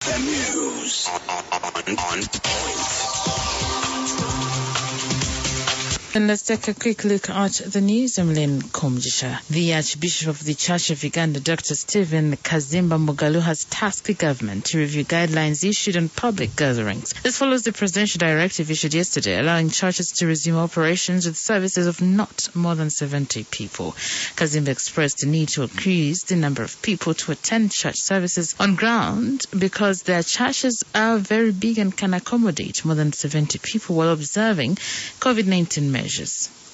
The news on point. And let's take a quick look at the news. I'm Lynn Komjisha. The Archbishop of the Church of Uganda, Dr. Stephen Kazimba Mugalu, has tasked the government to review guidelines issued on public gatherings. This follows the presidential directive issued yesterday, allowing churches to resume operations with services of not more than 70 people. Kazimba expressed the need to increase the number of people to attend church services on ground because their churches are very big and can accommodate more than 70 people while observing COVID-19 measures.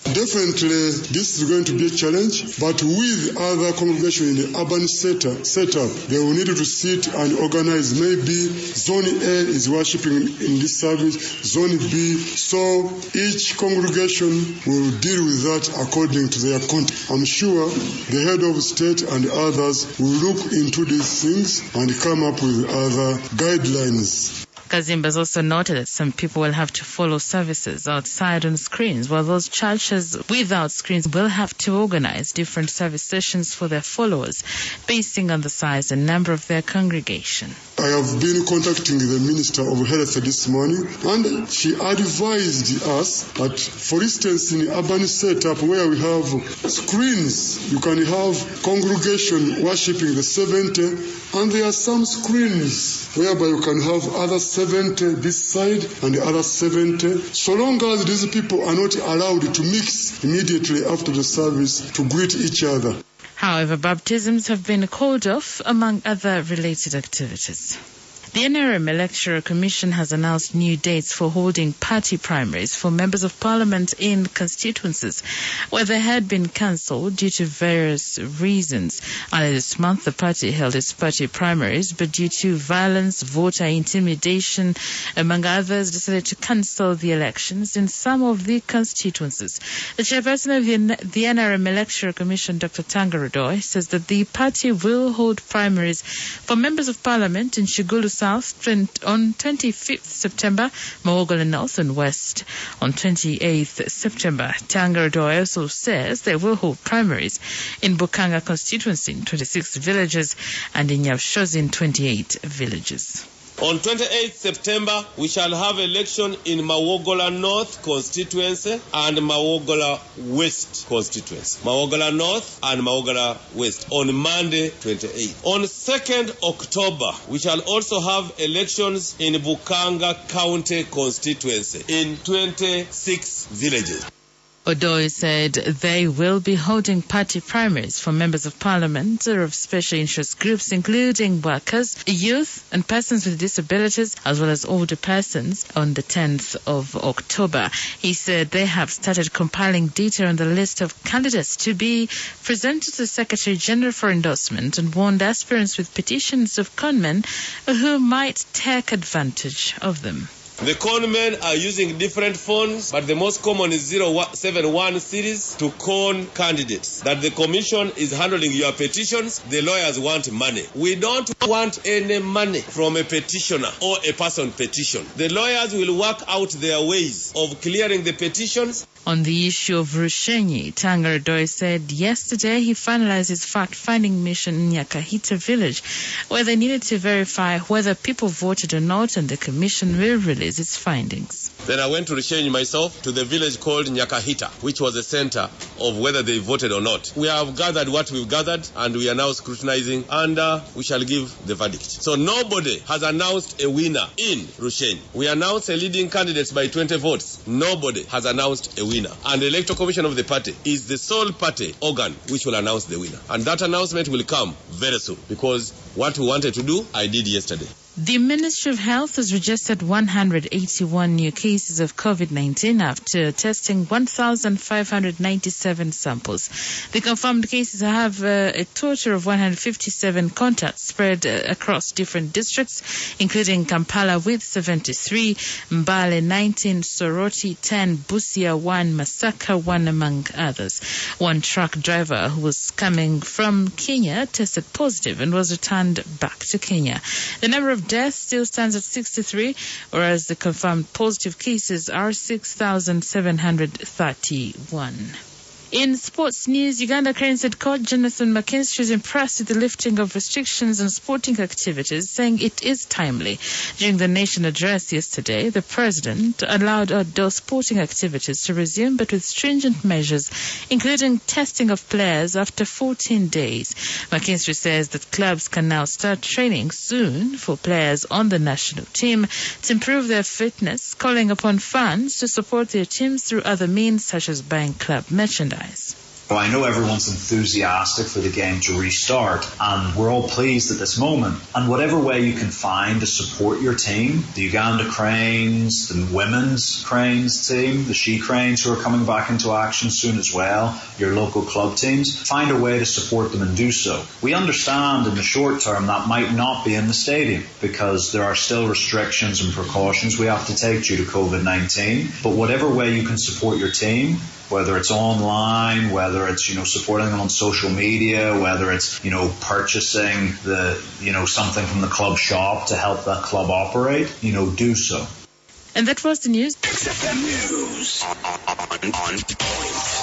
Definitely, this is going to be a challenge, but with other congregations in the urban setup, they will need to sit and organize. Maybe Zone A is worshiping in this service, Zone B. So each congregation will deal with that according to their content. I'm sure the head of state and others will look into these things and come up with other guidelines. Kazimba has also noted that some people will have to follow services outside on screens, while those churches without screens will have to organize different service sessions for their followers, basing on the size and number of their congregation. I have been contacting the Minister of Health this morning, and she advised us that, for instance, in the urban setup where we have screens, you can have congregation worshiping the 70, and there are some screens whereby you can have other 70 this side and the other 70, so long as these people are not allowed to mix immediately after the service to greet each other. However, baptisms have been called off, among other related activities. The NRM Electoral Commission has announced new dates for holding party primaries for members of parliament in constituencies where they had been cancelled due to various reasons. Earlier this month, the party held its party primaries, but due to violence, voter intimidation, among others, decided to cancel the elections in some of the constituencies. The chairperson of the NRM Electoral Commission, Dr. Tangaradoi, says that the party will hold primaries for members of parliament in Shigulu South on 25th September, Mawogola North and West on 28th September. Tangaradoi also says they will hold primaries in Bukanga constituency in 26 villages and in Nyabshozi in 28 villages. On 28th September, we shall have election in Mawogola North constituency and Mawogola West constituency. Mawogola North and Mawogola West on Monday 28th. On 2nd October, we shall also have elections in Bukanga County constituency in 26 villages. Odoi said they will be holding party primaries for members of parliament or of special interest groups, including workers, youth, and persons with disabilities, as well as older persons, on the 10th of October. He said they have started compiling data on the list of candidates to be presented to the Secretary General for endorsement and warned aspirants with petitions of conmen who might take advantage of them. The conmen are using different phones, but the most common is 071 series to con candidates. That the commission is handling your petitions, the lawyers want money. We don't want any money from a petitioner or a person petition. The lawyers will work out their ways of clearing the petitions. On the issue of Rushenyi, Tangaradoi said yesterday he finalized his fact-finding mission in Nyakahita village, where they needed to verify whether people voted or not, and the commission will release its findings. Then I went to Rushenyi myself to the village called Nyakahita, which was the center of whether they voted or not. We have gathered what we've gathered, and we are now scrutinizing, and we shall give the verdict. So nobody has announced a winner in Rushenyi. We announced a leading candidate by 20 votes. Nobody has announced a winner. And the Electoral Commission of the party is the sole party organ which will announce the winner. And that announcement will come very soon, because what we wanted to do, I did yesterday. The Ministry of Health has registered 181 new cases of COVID-19 after testing 1,597 samples. The confirmed cases have a total of 157 contacts spread across different districts, including Kampala with 73, Mbale 19, Soroti 10, Busia 1, Masaka 1, among others. One truck driver who was coming from Kenya tested positive and was returned back to Kenya. The number of death still stands at 63, whereas the confirmed positive cases are 6,731. In sports news, Uganda Cranes head coach Jonathan McKinstry is impressed with the lifting of restrictions on sporting activities, saying it is timely. During the nation address yesterday, the president allowed outdoor sporting activities to resume, but with stringent measures, including testing of players after 14 days. McKinstry says that clubs can now start training soon for players on the national team to improve their fitness, calling upon fans to support their teams through other means such as buying club merchandise. Well, I know everyone's enthusiastic for the game to restart, and we're all pleased at this moment. And whatever way you can find to support your team, the Uganda Cranes, the women's Cranes team, the She Cranes who are coming back into action soon as well, your local club teams, find a way to support them and do so. We understand in the short term that might not be in the stadium because there are still restrictions and precautions we have to take due to COVID-19. But whatever way you can support your team, whether it's online, whether it's, supporting them on social media, whether it's, purchasing something from the club shop to help that club operate, do so. And that was the news. XFM News on point.